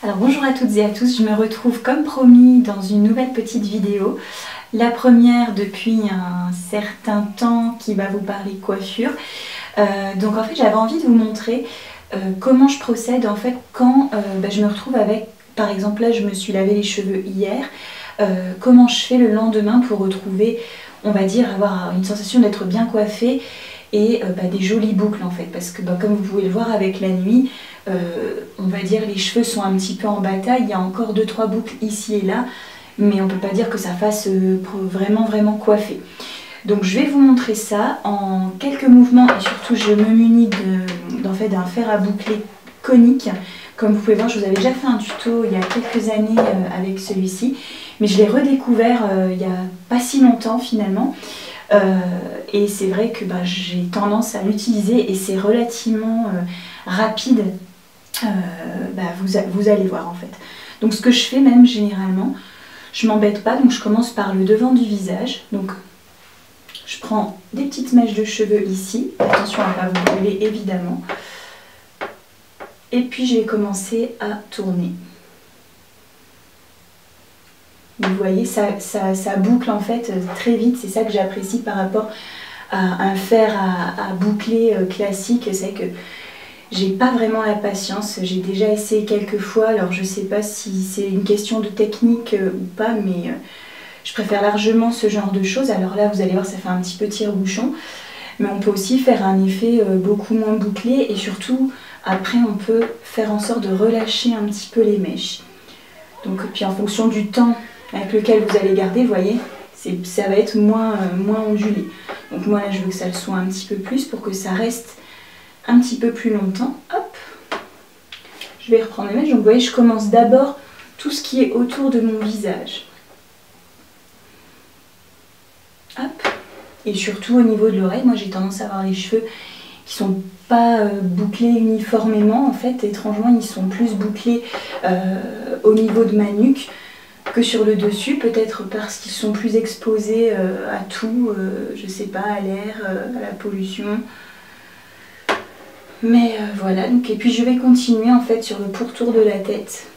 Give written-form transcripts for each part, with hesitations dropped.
Alors bonjour à toutes et à tous, je me retrouve comme promis dans une nouvelle petite vidéo. La première depuis un certain temps qui va vous parler coiffure. Donc en fait j'avais envie de vous montrer comment je procède en fait quand je me retrouve avec, par exemple là je me suis lavé les cheveux hier, comment je fais le lendemain pour retrouver, on va dire, avoir une sensation d'être bien coiffée et des jolies boucles en fait, parce que comme vous pouvez le voir avec la nuit, on va dire les cheveux sont un petit peu en bataille, il y a encore 2-3 boucles ici et là, mais on peut pas dire que ça fasse vraiment coiffer. Donc je vais vous montrer ça en quelques mouvements et surtout je me munis d'un fer à boucler conique. Comme vous pouvez voir, je vous avais déjà fait un tuto il y a quelques années avec celui-ci, mais je l'ai redécouvert il n'y a pas si longtemps finalement. Et c'est vrai que j'ai tendance à l'utiliser et c'est relativement rapide, vous allez voir en fait. Donc ce que je fais même généralement, je m'embête pas, donc je commence par le devant du visage. Donc je prends des petites mèches de cheveux ici, attention à ne pas vous brûler évidemment. Et puis je vais commencer à tourner. Vous voyez, ça boucle en fait très vite, c'est ça que j'apprécie par rapport à un fer à boucler classique. C'est que j'ai pas vraiment la patience, j'ai déjà essayé quelques fois, alors je sais pas si c'est une question de technique ou pas, mais je préfère largement ce genre de choses. Alors là vous allez voir, ça fait un petit peu tire-bouchon, mais on peut aussi faire un effet beaucoup moins bouclé et surtout après on peut faire en sorte de relâcher un petit peu les mèches. Donc puis en fonction du temps avec lequel vous allez garder, vous voyez, ça va être moins ondulé. Donc moi là je veux que ça le soit un petit peu plus pour que ça reste un petit peu plus longtemps. Hop, je vais reprendre les mèches. Donc vous voyez, je commence d'abord tout ce qui est autour de mon visage. Hop, et surtout au niveau de l'oreille, moi j'ai tendance à avoir les cheveux qui sont pas bouclés uniformément en fait. Étrangement ils sont plus bouclés au niveau de ma nuque que sur le dessus, peut-être parce qu'ils sont plus exposés à tout, je sais pas, à l'air, à la pollution. Mais voilà, donc, et puis je vais continuer en fait sur le pourtour de la tête.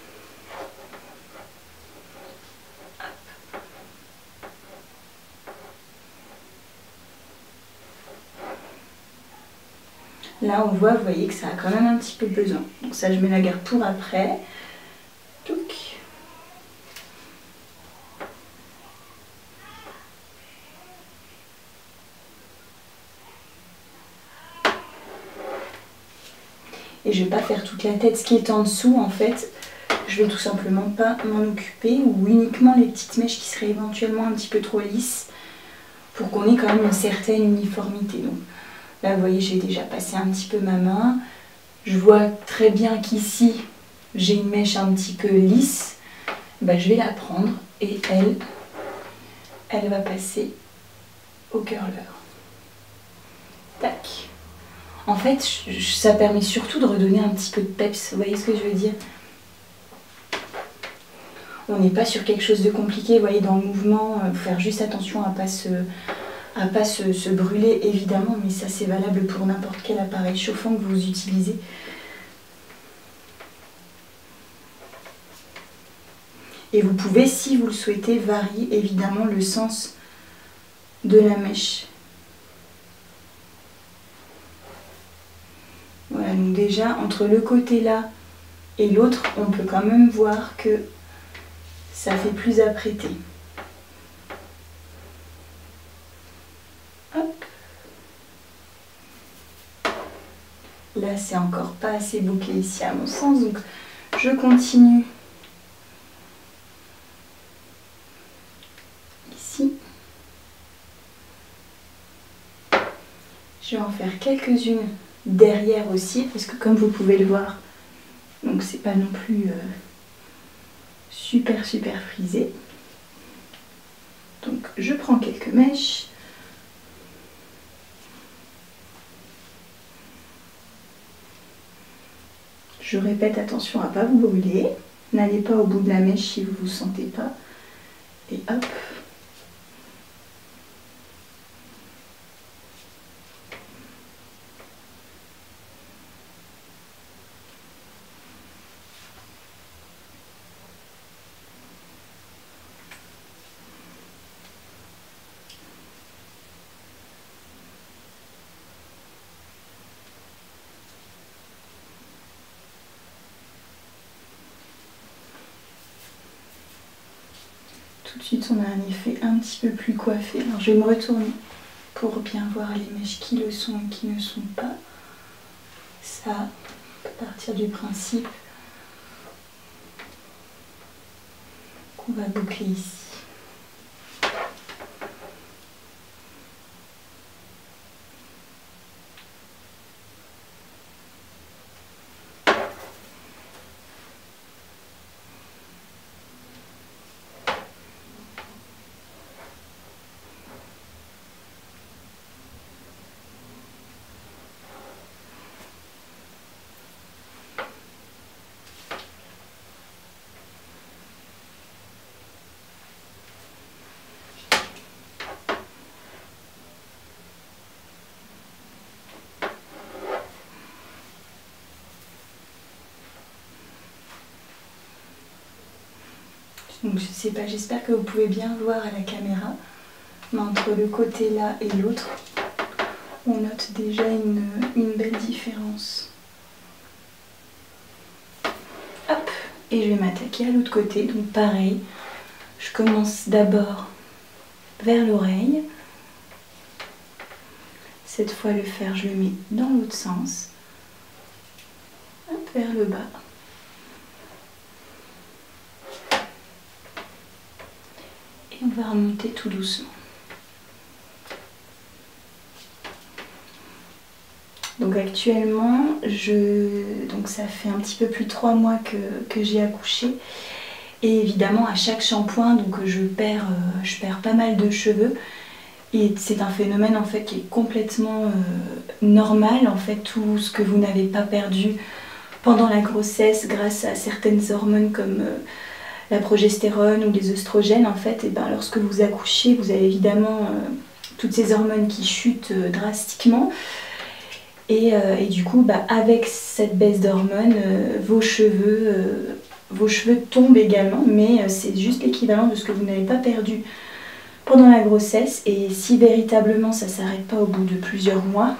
Là on voit, vous voyez que ça a quand même un petit peu besoin. Donc ça je mets la garde pour après. Touc. Et je ne vais pas faire toute la tête, ce qui est en dessous en fait, je vais tout simplement pas m'en occuper, ou uniquement les petites mèches qui seraient éventuellement un petit peu trop lisses, pour qu'on ait quand même une certaine uniformité. Donc là vous voyez, j'ai déjà passé un petit peu ma main, je vois très bien qu'ici j'ai une mèche un petit peu lisse, je vais la prendre et elle va passer au curler. Tac. En fait, ça permet surtout de redonner un petit peu de peps, vous voyez ce que je veux dire? On n'est pas sur quelque chose de compliqué, vous voyez, dans le mouvement, il faut faire juste attention à ne pas se brûler évidemment, mais ça c'est valable pour n'importe quel appareil chauffant que vous utilisez. Et vous pouvez, si vous le souhaitez, varier évidemment le sens de la mèche. Voilà, donc déjà entre le côté là et l'autre, on peut quand même voir que ça fait plus apprêté. Hop. Là, c'est encore pas assez bouclé ici à mon sens, donc je continue ici. Je vais en faire quelques-unes derrière aussi, parce que comme vous pouvez le voir, donc c'est pas non plus super frisé. Donc je prends quelques mèches. Je répète, attention à ne pas vous brûler. N'allez pas au bout de la mèche si vous ne vous sentez pas. Et hop. Tout de suite, on a un effet un petit peu plus coiffé. Alors, je vais me retourner pour bien voir les mèches qui le sont et qui ne sont pas. Ça, on peut partir du principe qu'on va boucler ici. Donc je sais pas, j'espère que vous pouvez bien voir à la caméra, mais entre le côté là et l'autre, on note déjà une belle différence. Hop, et je vais m'attaquer à l'autre côté, donc pareil, je commence d'abord vers l'oreille. Cette fois le fer, je le mets dans l'autre sens, hop, vers le bas. Et on va remonter tout doucement. Donc actuellement, donc ça fait un petit peu plus de 3 mois que j'ai accouché. Et évidemment, à chaque shampoing, donc je perds pas mal de cheveux. Et c'est un phénomène en fait qui est complètement normal. En fait, tout ce que vous n'avez pas perdu pendant la grossesse grâce à certaines hormones comme la progestérone ou les œstrogènes, en fait, et ben, lorsque vous accouchez, vous avez évidemment toutes ces hormones qui chutent drastiquement. Et du coup, bah, avec cette baisse d'hormones, vos cheveux tombent également, mais c'est juste l'équivalent de ce que vous n'avez pas perdu pendant la grossesse. Et si véritablement ça ne s'arrête pas au bout de plusieurs mois,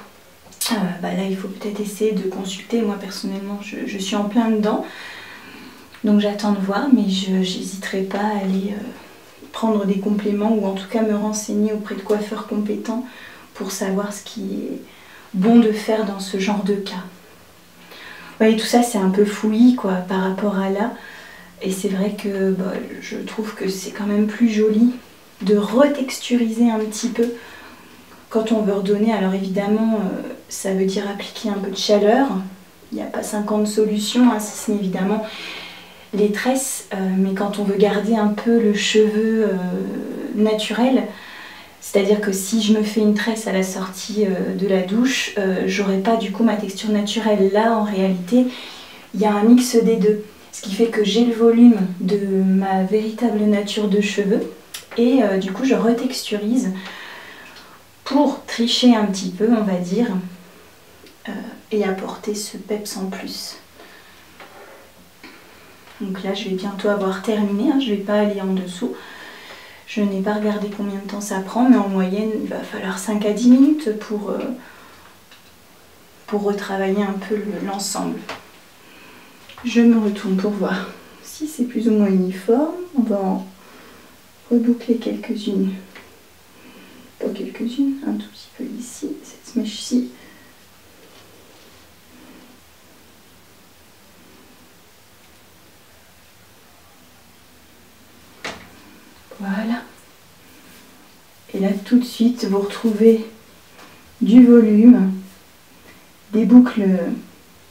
bah là il faut peut-être essayer de consulter. Moi personnellement, je suis en plein dedans. Donc j'attends de voir, mais je n'hésiterai pas à aller prendre des compléments ou en tout cas me renseigner auprès de coiffeurs compétents pour savoir ce qui est bon de faire dans ce genre de cas. Vous voyez, tout ça c'est un peu fouillis quoi par rapport à là. Et c'est vrai que bah, je trouve que c'est quand même plus joli de retexturiser un petit peu quand on veut redonner. Alors évidemment, ça veut dire appliquer un peu de chaleur. Il n'y a pas 50 solutions, hein, si ce n'est évidemment les tresses, mais quand on veut garder un peu le cheveu naturel, c'est-à-dire que si je me fais une tresse à la sortie de la douche, j'aurai pas du coup ma texture naturelle. Là, en réalité, il y a un mix des deux, ce qui fait que j'ai le volume de ma véritable nature de cheveux et du coup je retexturise pour tricher un petit peu, on va dire, et apporter ce peps en plus. Donc là, je vais bientôt avoir terminé, hein, je ne vais pas aller en dessous. Je n'ai pas regardé combien de temps ça prend, mais en moyenne, il va falloir 5 à 10 minutes pour retravailler un peu l'ensemble. Je me retourne pour voir si c'est plus ou moins uniforme. On va en reboucler quelques-unes. Pas quelques-unes, un tout petit peu ici, cette mèche-ci. Voilà. Et là, tout de suite, vous retrouvez du volume, des boucles,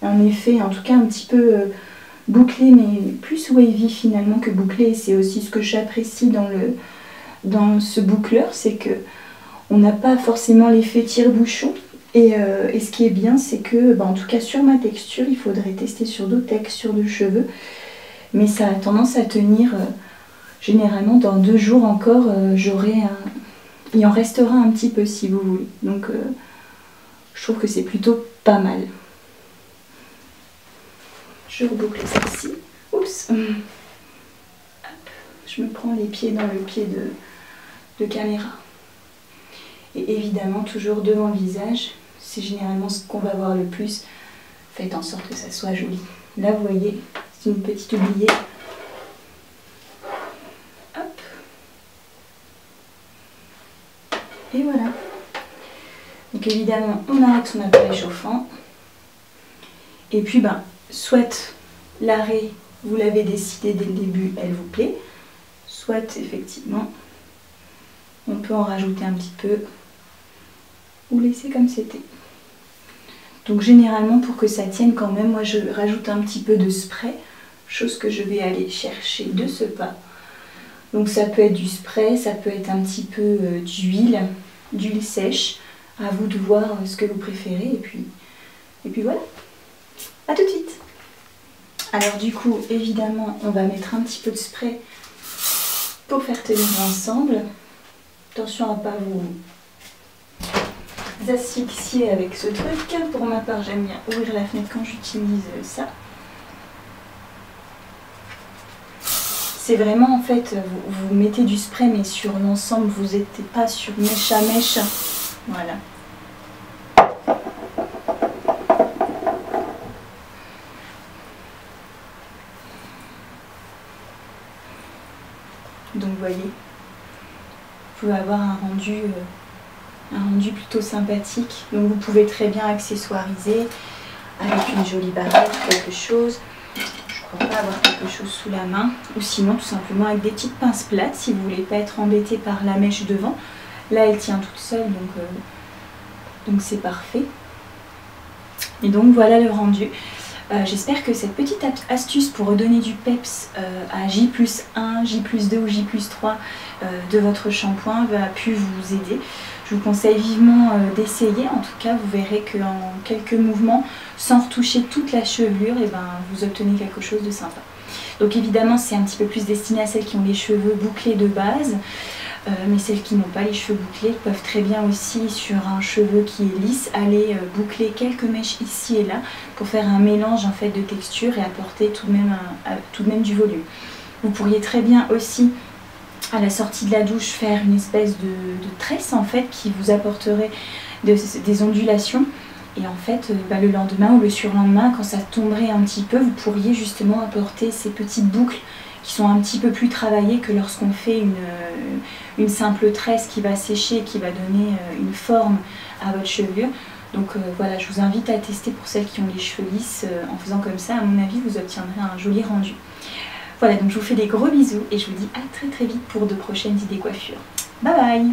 un effet, en tout cas un petit peu bouclé, mais plus wavy finalement que bouclé. C'est aussi ce que j'apprécie dans ce boucleur, c'est que on n'a pas forcément l'effet tire-bouchon. Et ce qui est bien, c'est que, bah, en tout cas sur ma texture, il faudrait tester sur d'autres textures de cheveux, mais ça a tendance à tenir. Généralement, dans 2 jours encore, il en restera un petit peu si vous voulez. Donc, je trouve que c'est plutôt pas mal. Je reboucle celle-ci. Oups. Hop. Je me prends les pieds dans le pied de caméra. Et évidemment, toujours devant le visage. C'est généralement ce qu'on va voir le plus. Faites en sorte que ça soit joli. Là, vous voyez, c'est une petite oubliée. Donc évidemment, on arrête son appareil chauffant. Et puis, soit l'arrêt, vous l'avez décidé dès le début, elle vous plaît. Soit, effectivement, on peut en rajouter un petit peu ou laisser comme c'était. Donc généralement, pour que ça tienne quand même, moi je rajoute un petit peu de spray, chose que je vais aller chercher de ce pas. Donc ça peut être du spray, ça peut être un petit peu d'huile sèche. À vous de voir ce que vous préférez et puis voilà. A tout de suite. Alors du coup, évidemment, on va mettre un petit peu de spray pour faire tenir l'ensemble. Attention à ne pas vous asphyxier avec ce truc. Pour ma part, j'aime bien ouvrir la fenêtre quand j'utilise ça. C'est vraiment en fait, vous mettez du spray mais sur l'ensemble, vous n'êtes pas sur mèche à mèche. Voilà. Donc vous voyez, vous pouvez avoir un rendu plutôt sympathique. Donc vous pouvez très bien accessoiriser avec une jolie barrette, quelque chose. Je ne crois pas avoir quelque chose sous la main. Ou sinon tout simplement avec des petites pinces plates si vous ne voulez pas être embêté par la mèche devant. Là elle tient toute seule donc c'est parfait. Et donc voilà le rendu. J'espère que cette petite astuce pour redonner du peps à J+1, J+2 ou J+3 de votre shampoing va pu vous aider. Je vous conseille vivement d'essayer. En tout cas, vous verrez qu'en quelques mouvements, sans retoucher toute la chevelure, vous obtenez quelque chose de sympa. Donc évidemment, c'est un petit peu plus destiné à celles qui ont les cheveux bouclés de base. Mais celles qui n'ont pas les cheveux bouclés peuvent très bien aussi, sur un cheveu qui est lisse, aller boucler quelques mèches ici et là pour faire un mélange en fait de texture et apporter tout de même du volume. Vous pourriez très bien aussi, à la sortie de la douche, faire une espèce de tresse en fait qui vous apporterait des ondulations. Et en fait, le lendemain ou le surlendemain, quand ça tomberait un petit peu, vous pourriez justement apporter ces petites boucles qui sont un petit peu plus travaillées que lorsqu'on fait une simple tresse qui va sécher et qui va donner une forme à votre chevelure. Donc voilà, je vous invite à tester pour celles qui ont les cheveux lisses. En faisant comme ça, à mon avis, vous obtiendrez un joli rendu. Voilà, donc je vous fais des gros bisous et je vous dis à très très vite pour de prochaines idées coiffure. Bye bye!